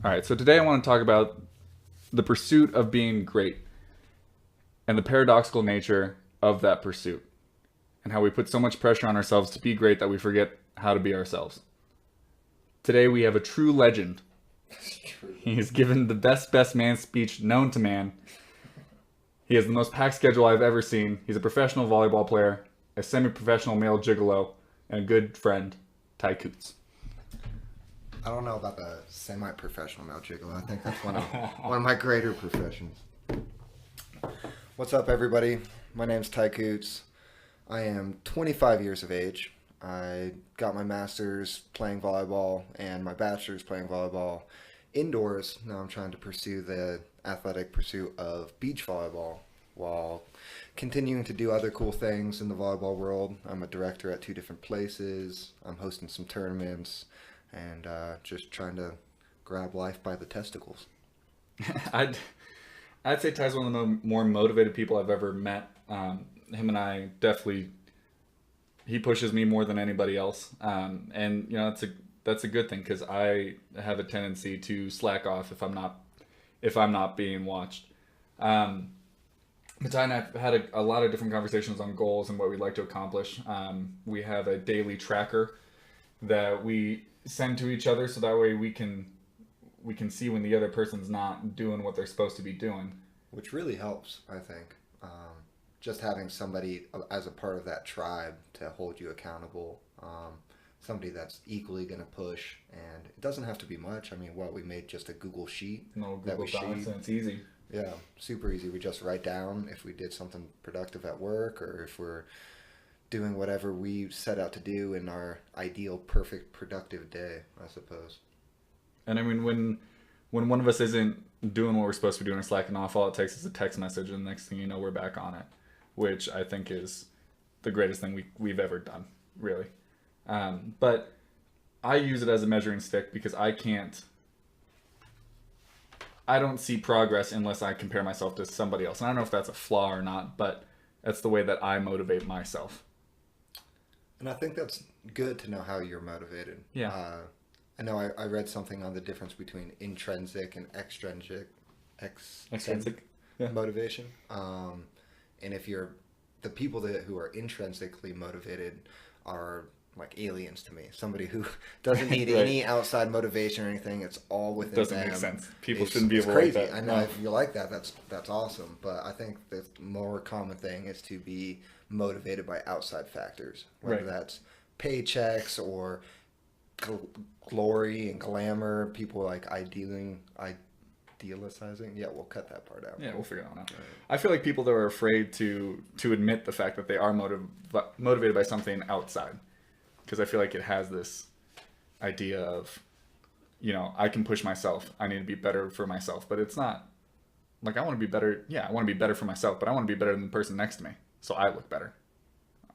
All right, so today I want to talk about the pursuit of being great and the paradoxical nature of that pursuit and how we put so much pressure on ourselves to be great that we forget how to be ourselves. Today we have a true legend. That's true. He is given the best man speech known to man. He has the most packed schedule I've ever seen. He's a professional volleyball player, a semi-professional male gigolo, and a good friend, Ty Coots. I don't know about the semi-professional male gigolo. I think that's one of my greater professions. What's up, everybody? My name's Ty Coots. I am 25 years of age. I got my master's playing volleyball and my bachelor's playing volleyball indoors. Now I'm trying to pursue the athletic pursuit of beach volleyball while continuing to do other cool things in the volleyball world. I'm a director at two different places. I'm hosting some tournaments and just trying to grab life by the testicles. I'd I'd say Ty's one of the more motivated people I've ever met. Him and I definitely he pushes me more than anybody else, and that's a good thing because I have a tendency to slack off if I'm not being watched. Um, but Ty and I have had a lot of different conversations on goals and what we'd like to accomplish. We have a daily tracker that we send to each other so that way we can see when the other person's not doing what they're supposed to be doing. Which really helps, I think. Just having somebody as a part of that tribe to hold you accountable, somebody that's equally going to push, and it doesn't have to be much. I mean, we made just a Google sheet No that Google we Docs, sheet. and it's easy. Yeah, super easy. We just write down if we did something productive at work or if we're doing whatever we set out to do in our ideal, perfect, productive day, I suppose. And I mean, when one of us isn't doing what we're supposed to be doing or slacking off, all it takes is a text message, and the next thing you know, we're back on it, which I think is the greatest thing we've ever done, really. But I use it as a measuring stick because I don't see progress unless I compare myself to somebody else. And I don't know if that's a flaw or not, but that's the way that I motivate myself. And I think that's good to know how you're motivated. Yeah, I know I read something on the difference between intrinsic and extrinsic extrinsic. Yeah, motivation. And if you're the people who are intrinsically motivated are like aliens to me. Somebody who doesn't need right. any outside motivation or anything. It's all It within doesn't them. make sense. People It's shouldn't be it's able to like crazy. that. I know No. if you like that, that's awesome. But I think the more common thing is to be motivated by outside factors, whether Right. that's paychecks or gl- glory and glamour. People like idealizing. Yeah, we'll cut that part out. Yeah, we'll figure it out now. Right. I feel like people that are afraid to admit the fact that they are motivated by something outside, because I feel like it has this idea of, I can push myself. I need to be better for myself, but it's not like I want to be better. Yeah, I want to be better for myself, but I want to be better than the person next to me, so I look better.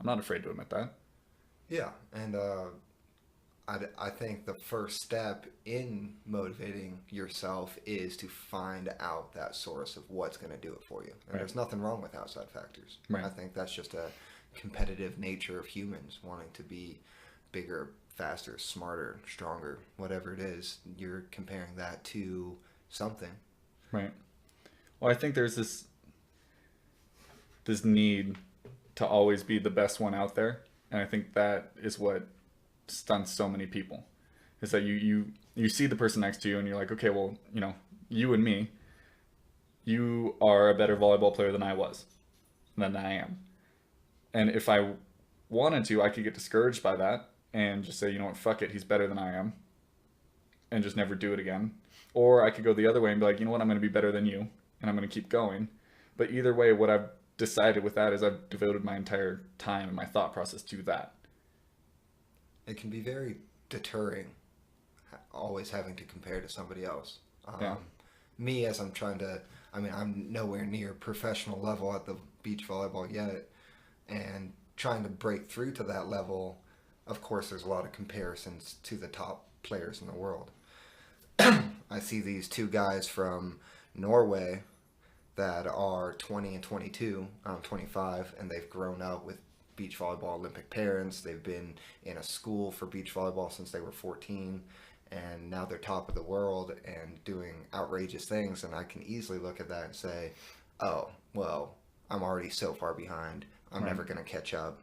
I'm not afraid to admit that. Yeah, and I think the first step in motivating yourself is to find out that source of what's going to do it for you. And Right. there's nothing wrong with outside factors. Right. I think that's just a competitive nature of humans wanting to be bigger, faster, smarter, stronger, whatever it is. You're comparing that to something. Right. Well, I think there's this need to always be the best one out there, and I think that is what stunts so many people. Is that you see the person next to you and you're like, okay, well, you and me, you are a better volleyball player than I am. And if I wanted to, I could get discouraged by that and just say, you know what, fuck it, he's better than I am, and just never do it again. Or I could go the other way and be like, you know what, I'm going to be better than you, and I'm going to keep going. But either way, what I've decided with that is I've devoted my entire time and my thought process to that. It can be very deterring, always having to compare to somebody else. Yeah. Me, as I'm trying to, I mean, I'm nowhere near professional level at the beach volleyball yet, and trying to break through to that level, of course, there's a lot of comparisons to the top players in the world. I see these two guys from Norway that are 20 and 22. I'm 25, and they've grown up with beach volleyball Olympic parents. They've been in a school for beach volleyball since they were 14, and now they're top of the world and doing outrageous things, and I can easily look at that and say, oh, well, I'm already so far behind. I'm Right. never going to catch up.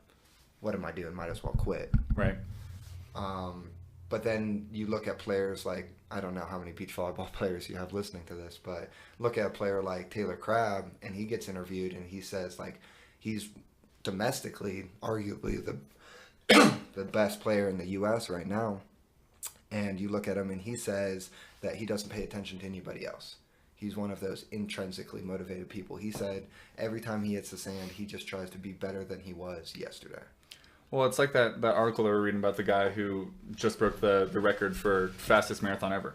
What am I doing? Might as well quit. Right. But then you look at players like, I don't know how many beach volleyball players you have listening to this, but look at a player like Taylor Crabb, and he gets interviewed and he says, like, he's domestically arguably the best player in the U.S. right now. And you look at him and he says that he doesn't pay attention to anybody else. He's one of those intrinsically motivated people. He said every time he hits the sand, he just tries to be better than he was yesterday. Well, it's like that article that we were reading about the guy who just broke the record for fastest marathon ever.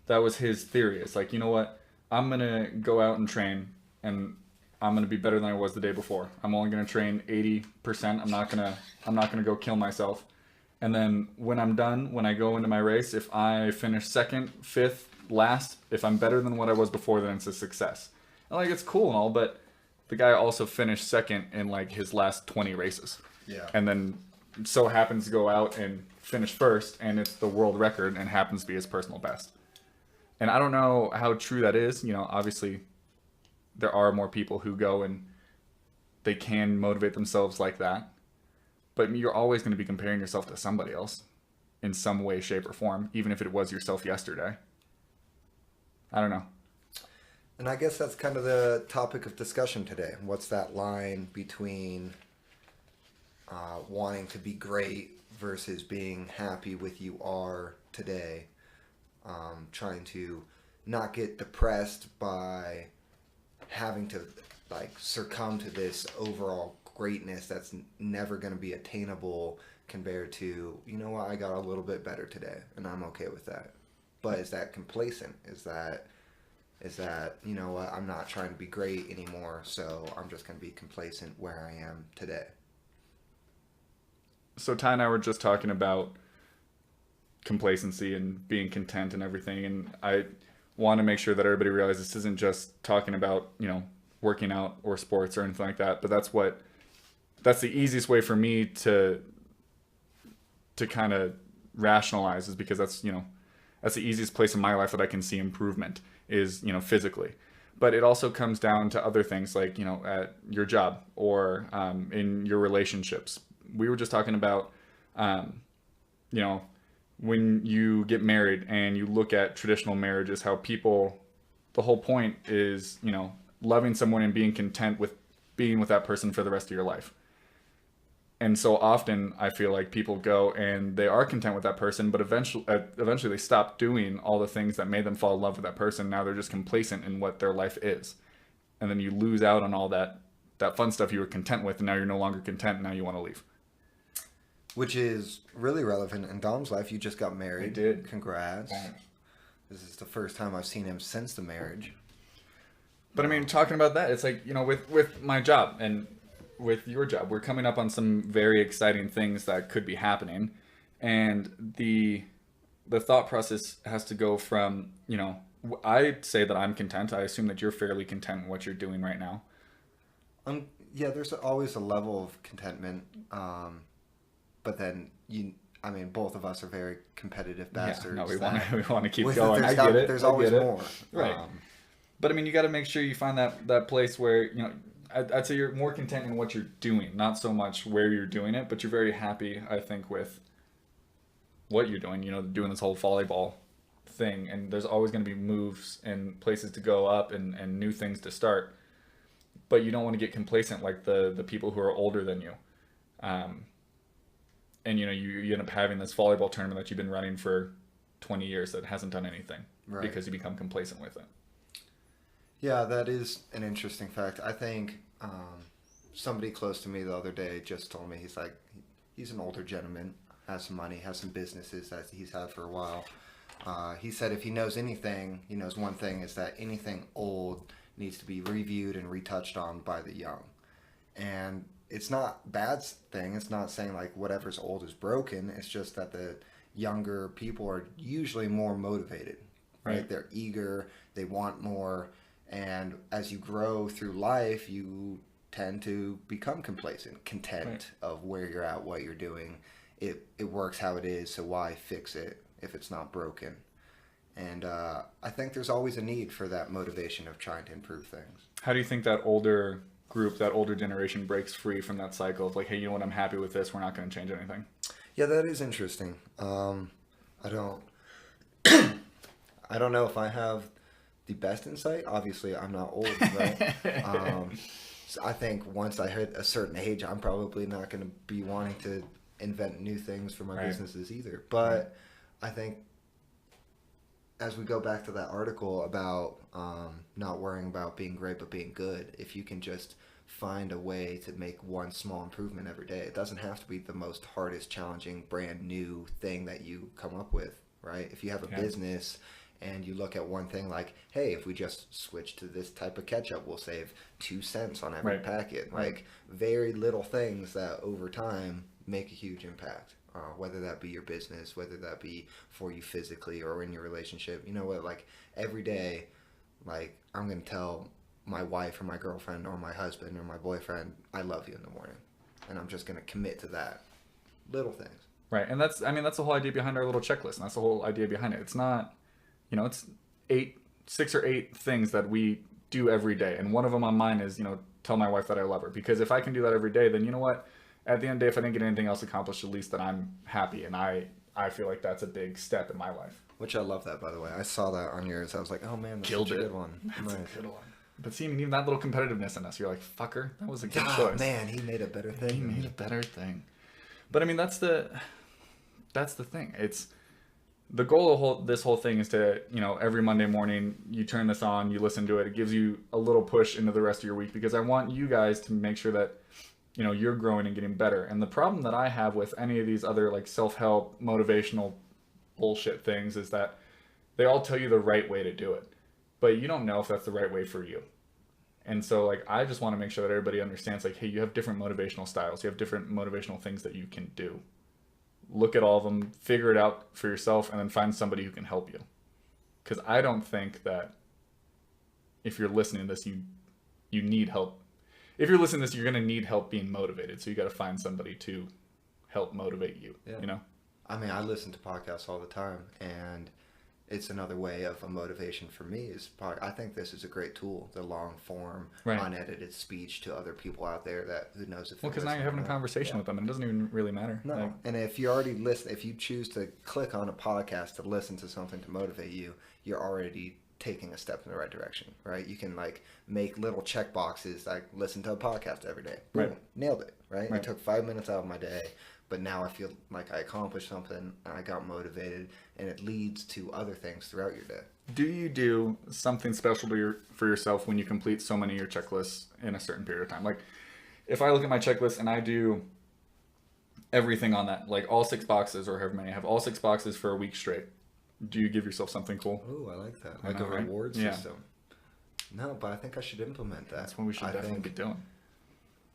That was his theory. It's like, you know what? I'm going to go out and train, and I'm going to be better than I was the day before. I'm only going to train 80%. I'm not going to go kill myself. And then when I'm done, when I go into my race, if I finish second, fifth, last, if I'm better than what I was before, then it's a success. And like, it's cool and all, but the guy also finished second in like his last 20 races. Yeah. And then so happens to go out and finish first, and it's the world record and happens to be his personal best. And I don't know how true that is. You know, obviously there are more people who go and they can motivate themselves like that. But you're always going to be comparing yourself to somebody else in some way, shape, or form, even if it was yourself yesterday. I don't know. And I guess that's kind of the topic of discussion today. What's that line between wanting to be great versus being happy with you are today? Trying to not get depressed by having to like succumb to this overall greatness that's never going to be attainable compared to, you know what, I got a little bit better today and I'm okay with that. But is that complacent? Is that, you know what, I'm not trying to be great anymore, so I'm just going to be complacent where I am today? So Ty and I were just talking about complacency and being content and everything, and I want to make sure that everybody realizes this isn't just talking about, you know, working out or sports or anything like that, but that's the easiest way for me to kind of rationalize, is because that's, you know, that's the easiest place in my life that I can see improvement is, you know, physically. But it also comes down to other things like, you know, at your job or in your relationships. We were just talking about, you know, when you get married and you look at traditional marriages, how people, the whole point is, you know, loving someone and being content with being with that person for the rest of your life. And so often I feel like people go and they are content with that person, but eventually they stop doing all the things that made them fall in love with that person. Now they're just complacent in what their life is. And then you lose out on all that fun stuff you were content with, and now you're no longer content, and now you want to leave. Which is really relevant in Dom's life. You just got married. I did. Congrats. This is the first time I've seen him since the marriage. But I mean, talking about that, it's like, you know, with my job and with your job, we're coming up on some very exciting things that could be happening. And the thought process has to go from, you know, I'd say that I'm content. I assume that you're fairly content in what you're doing right now. Yeah, there's always a level of contentment. But then both of us are very competitive bastards. Yeah, no, we want to keep with going. There's I get it. There's I always get it. more. Right. But I mean, you got to make sure you find that place where, you know, I'd say you're more content in what you're doing, not so much where you're doing it, but you're very happy, I think, with what you're doing, you know, doing this whole volleyball thing. And there's always going to be moves and places to go up and new things to start. But you don't want to get complacent like the people who are older than you. And, you know, you end up having this volleyball tournament that you've been running for 20 years that hasn't done anything, right, because you become complacent with it. Yeah, that is an interesting fact. I think somebody close to me the other day just told me, he's an older gentleman, has some money, has some businesses that he's had for a while. He said if he knows anything, he knows one thing, is that anything old needs to be reviewed and retouched on by the young. And it's not a bad thing. It's not saying like whatever's old is broken. It's just that the younger people are usually more motivated, right? They're eager, they want more. And as you grow through life, you tend to become complacent, content of where you're at, what you're doing. It works how it is, so why fix it? if it's not broken. And I think there's always a need for that motivation of trying to improve things. How do you think that older group, that older generation breaks free from that cycle of like, hey, you know what, I'm happy with this, we're not going to change anything? Yeah, that is interesting. I don't I don't know if I have the best insight. Obviously, I'm not old, right? So I think once I hit a certain age, I'm probably not going to be wanting to invent new things for my businesses either. But I think as we go back to that article about not worrying about being great but being good, if you can just find a way to make one small improvement every day, it doesn't have to be the most hardest, challenging, brand new thing that you come up with, right? If you have a business and you look at one thing like, hey, if we just switch to this type of ketchup, we'll save 2 cents on every packet. Like very little things that over time make a huge impact. Whether that be your business, whether that be for you physically or in your relationship. You know what, like every day, like I'm going to tell my wife or my girlfriend or my husband or my boyfriend, I love you in the morning. And I'm just going to commit to that. Little things. Right. And that's the whole idea behind our little checklist. And that's the whole idea behind it. It's not, it's 6 or 8 things that we do every day. And one of them on mine is, tell my wife that I love her. Because if I can do that every day, then you know what? At the end of the day, if I didn't get anything else accomplished, at least that I'm happy. And I feel like that's a big step in my life. Which I love that, by the way. I saw that on yours. I was like, oh man, that's such a good one. That's a good one. But seeing even that little competitiveness in us, you're like, fucker, that was a good choice. Man, he made a better thing. He made a better thing. But I mean, that's the thing. It's the goal of this whole thing is to, every Monday morning you turn this on, you listen to it. It gives you a little push into the rest of your week because I want you guys to make sure that you're growing and getting better. And the problem that I have with any of these other like self-help, motivational bullshit things is that they all tell you the right way to do it, but you don't know if that's the right way for you. And so like, I just want to make sure that everybody understands like, hey, you have different motivational styles. You have different motivational things that you can do. Look at all of them, figure it out for yourself, and then find somebody who can help you. Because I don't think that if you're listening to this, you need help. If you're listening to this, you're going to need help being motivated. So you got to find somebody to help motivate you, I mean, I listen to podcasts all the time, and it's another way of a motivation for me. I think this is a great tool, the long form, unedited speech to other people out there that who knows if. Well, because now you're having a conversation with them, and it doesn't even really matter. No, and if you already listen, if you choose to click on a podcast to listen to something to motivate you, you're already taking a step in the right direction, right? You can like make little check boxes like listen to a podcast every day. Boom, nailed it, right? It took 5 minutes out of my day, but now I feel like I accomplished something and I got motivated, and it leads to other things throughout your day. Do you do something special for yourself when you complete so many of your checklists in a certain period of time? Like if I look at my checklist and I do everything on that, like all 6 boxes or however many, I have all 6 boxes for a week straight. Do you give yourself something cool? Ooh, I like that. Like a reward system. No, but I think I should implement that. That's what we should definitely be doing.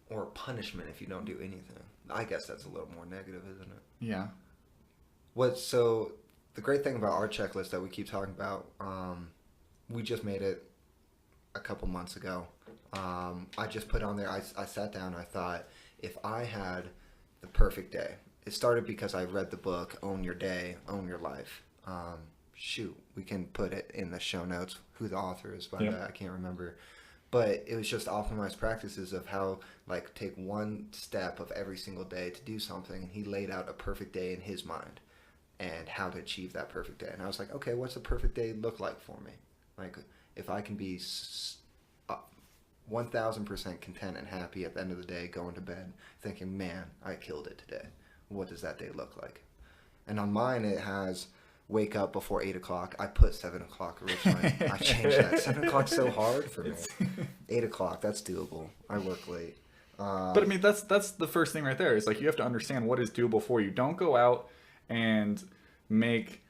Or punishment if you don't do anything. I guess that's a little more negative, isn't it? Yeah. So the great thing about our checklist that we keep talking about, we just made it a couple months ago. I just put on there, I sat down, I thought, if I had the perfect day. It started because I read the book, Own Your Day, Own Your Life. We can put it in the show notes who the author is, but I can't remember. But it was just optimized practices of how, like, take one step of every single day to do something. And he laid out a perfect day in his mind and how to achieve that perfect day. And I was like, okay, what's a perfect day look like for me? Like, if I can be 1,000% content and happy at the end of the day, going to bed, thinking, man, I killed it today. What does that day look like? And on mine, it has wake up before 8 o'clock. I put 7 o'clock originally. I changed that. 7 o'clock's so hard for me. 8 o'clock, that's doable. I work late. But I mean, that's the first thing right there. Is like you have to understand what is doable for you. Don't go out and make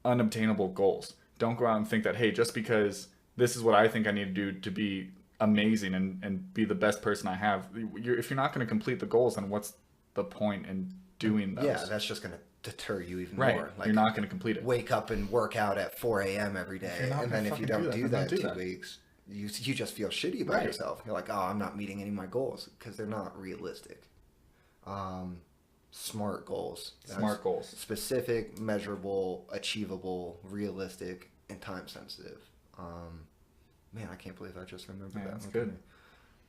unobtainable goals. Don't go out and think that, hey, just because this is what I think I need to do to be amazing and be the best person I have. If you're not going to complete the goals, then what's the point in doing those? Yeah, that's just going to deter you even more. Like, you're not going to complete it. Wake up and work out at 4 a.m. every day, and then if you don't do that 2 weeks, you just feel shitty about yourself. You're like, oh, I'm not meeting any of my goals because they're not realistic. Smart goals. Smart goals. Specific, measurable, achievable, realistic, and time sensitive. Man, I can't believe I just remembered that. That's good.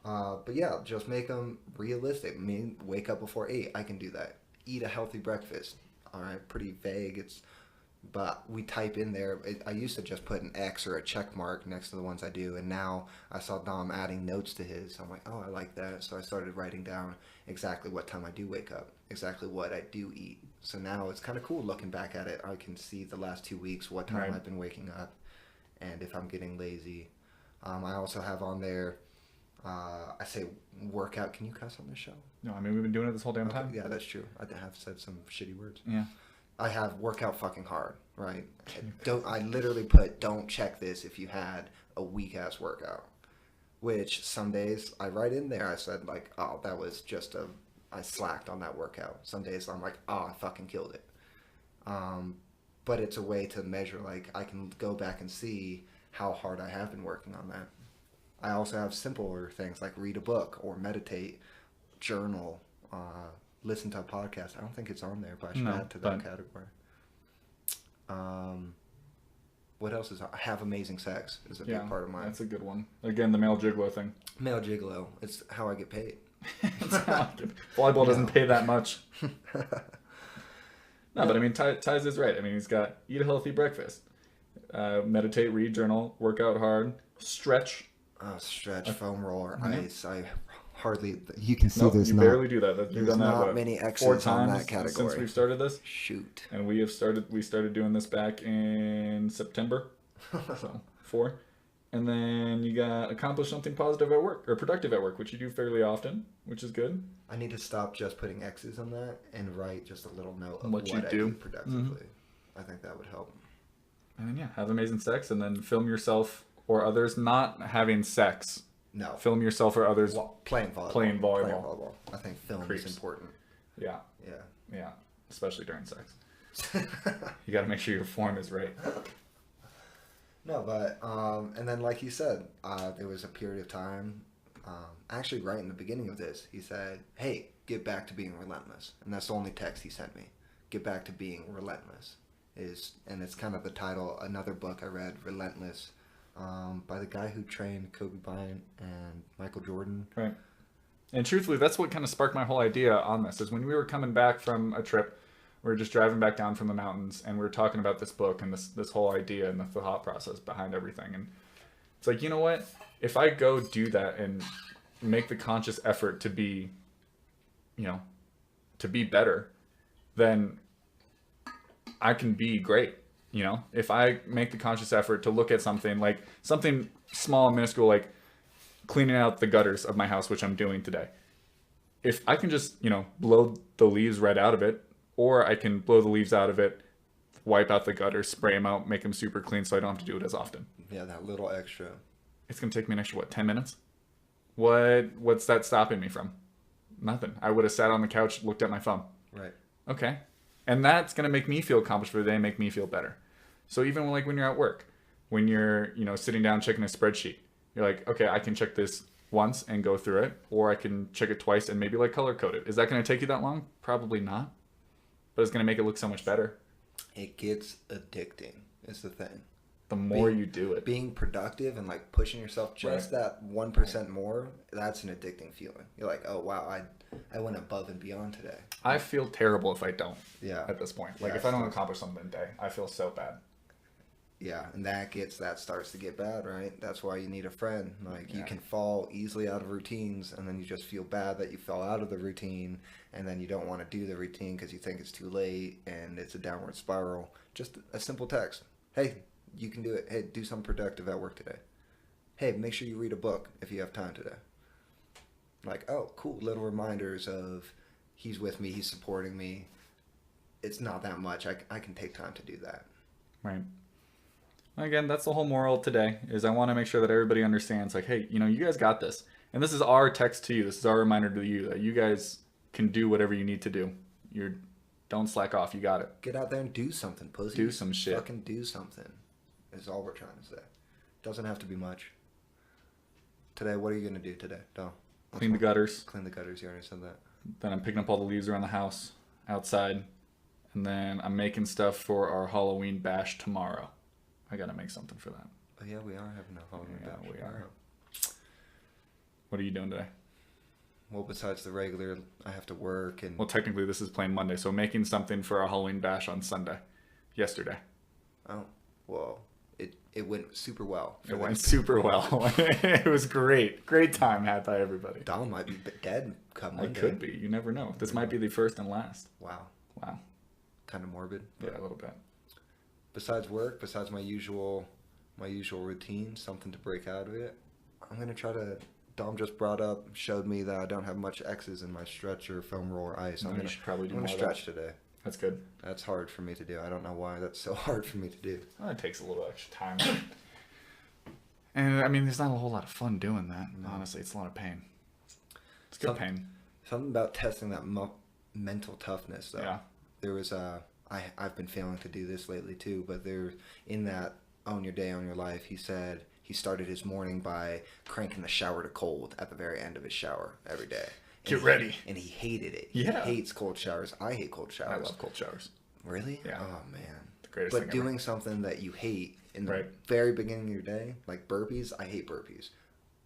But yeah, just make them realistic. I mean, wake up before 8. I can do that. Eat a healthy breakfast. All right, pretty vague. But we type in there. I used to just put an X or a check mark next to the ones I do, and now I saw Dom adding notes to his. I'm like, oh, I like that. So I started writing down exactly what time I do wake up, exactly what I do eat. So now it's kind of cool looking back at it. I can see the last 2 weeks what time Right. I've been waking up, and if I'm getting lazy. I also have on there. I say workout. Can you cuss on this show? No, I mean, we've been doing it this whole damn time. Yeah, that's true. I have said some shitty words. Yeah. I have workout fucking hard, right? I literally put don't check this if you had a weak ass workout. Which some days I write in there, I said like, oh, that was just I slacked on that workout. Some days I'm like, oh, I fucking killed it. But it's a way to measure, like I can go back and see how hard I have been working on that. I also have simpler things like read a book or meditate, journal, listen to a podcast. I don't think it's on there, but I should add to that category. What else is have amazing sex is a big part of mine. That's a good one. Again, the male gigolo thing. Male gigolo. It's how I get paid. Volleyball doesn't pay that much. No, but I mean, Ty's is right. I mean, he's got eat a healthy breakfast, meditate, read, journal, work out hard, stretch. Stretch, foam roller, ice. I hardly. You can see You barely do that. You've done that not many X's 4 times on that category since we've started this. Shoot. And we started doing this back in September, so 4. And then you got accomplish something positive at work or productive at work, which you do fairly often, which is good. I need to stop just putting X's on that and write just a little note of what you I do productively. Mm-hmm. I think that would help. And then have amazing sex, and then film yourself or others not having sex. No. Film yourself or others playing volleyball. Playing volleyball. I think film is important. Yeah. Yeah. Yeah. Especially during sex. You got to make sure your form is right. No, but and then like you said, there was a period of time. Actually, right in the beginning of this, he said, "Hey, get back to being relentless," and that's the only text he sent me. Get back to being relentless and it's kind of the title. Another book I read, Relentless. By the guy who trained Kobe Bryant and Michael Jordan. Right. And truthfully, that's what kind of sparked my whole idea on this, is when we were coming back from a trip, we were just driving back down from the mountains, and we were talking about this book and this whole idea and the thought process behind everything. And it's like, you know what? If I go do that and make the conscious effort to be, to be better, then I can be great. If I make the conscious effort to look at something like something small and minuscule, like cleaning out the gutters of my house, which I'm doing today. If I can just, blow the leaves right out of it, or I can blow the leaves out of it, wipe out the gutters, spray them out, make them super clean so I don't have to do it as often. Yeah, that little extra. It's going to take me an extra, 10 minutes? What's that stopping me from? Nothing. I would have sat on the couch, looked at my phone. Right. Okay. And that's going to make me feel accomplished for the day and make me feel better. So even when you're at work, when you're, sitting down checking a spreadsheet, you're like, okay, I can check this once and go through it, or I can check it twice and maybe color code it. Is that going to take you that long? Probably not. But it's going to make it look so much better. It gets addicting is the thing. The more you do it. Being productive and pushing yourself just that 1% more, that's an addicting feeling. You're like, oh wow, I went above and beyond today. I feel terrible if I don't. Yeah. At this point. If I don't accomplish something today, I feel so bad. Yeah, and that starts to get bad, right? That's why you need a friend. You can fall easily out of routines, and then you just feel bad that you fell out of the routine, and then you don't want to do the routine because you think it's too late, and it's a downward spiral. Just a simple text. Hey, you can do it. Hey, do something productive at work today. Hey, make sure you read a book if you have time today. Oh, cool. Little reminders of he's with me, he's supporting me. It's not that much. I can take time to do that. Right. Again, that's the whole moral today, is I want to make sure that everybody understands, hey, you guys got this. And this is our text to you. This is our reminder to you that you guys can do whatever you need to do. Don't slack off. You got it. Get out there and do something, pussy. Do some shit. Fucking do something is all we're trying to say. Doesn't have to be much. Today, what are you going to do today? Clean the gutters. Clean the gutters. You already said that. Then I'm picking up all the leaves around the house. outside. And then I'm making stuff for our Halloween bash tomorrow. I gotta make something for that. Oh yeah, we are having a Halloween bash. We are. What are you doing today? Well, besides the regular, I have to work and. Well, technically this is playing Monday, so making something for our Halloween bash on Sunday. Yesterday. Oh, well, it went super well. It went super well. It was great. Great time had by everybody. Dom might be dead come Monday. It could be. You never know. This might be the first and last. Wow. Wow. Kind of morbid. Yeah, a little bit. Besides work, besides my usual routine, something to break out of it, I'm gonna try to. Dom just showed me that I don't have much X's in my stretch or foam roller ice. You should probably do I'm more gonna of that. stretch today. That's good. That's hard for me to do. I don't know why that's so hard for me to do. Well, it takes a little extra time. And I mean, there's not a whole lot of fun doing that. No. Honestly, it's a lot of pain. It's good pain. Something about testing that mental toughness, though. Yeah. There was I've been failing to do this lately too, but there in that Own Your Day, Own Your Life, he said he started his morning by cranking the shower to cold at the very end of his shower every day. Get ready. And he hated it. Yeah. He hates cold showers. I hate cold I showers. love cold showers. Really? Yeah. Oh man. The greatest But thing doing ever. something that you hate in the Right. very beginning of your day, like burpees, I hate burpees.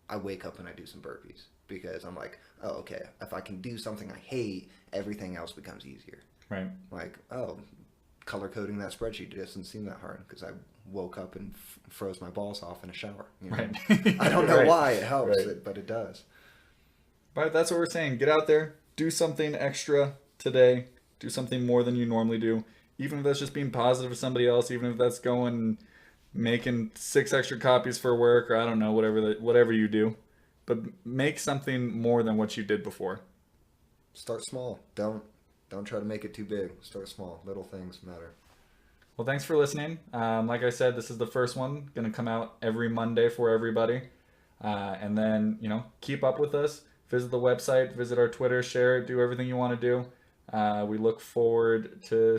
I wake up and I do some burpees because I'm like, oh, okay, if I can do something I hate, everything else becomes easier. Right. Like, oh, color coding that spreadsheet doesn't seem that hard because I woke up and froze my balls off in a shower. You know? Right. I don't know Right. why it helps, Right. but it does. But that's what we're saying. Get out there, do something extra today, do something more than you normally do. Even if that's just being positive to somebody else, even if that's going making 6 extra copies for work, or I don't know, whatever you do. But make something more than what you did before. Start small. Don't try to make it too big. Start small. Little things matter. Well, thanks for listening. Like I said, this is the first one. Going to come out every Monday for everybody. And then, keep up with us. Visit the website, visit our Twitter, share it, do everything you want to do. We look forward to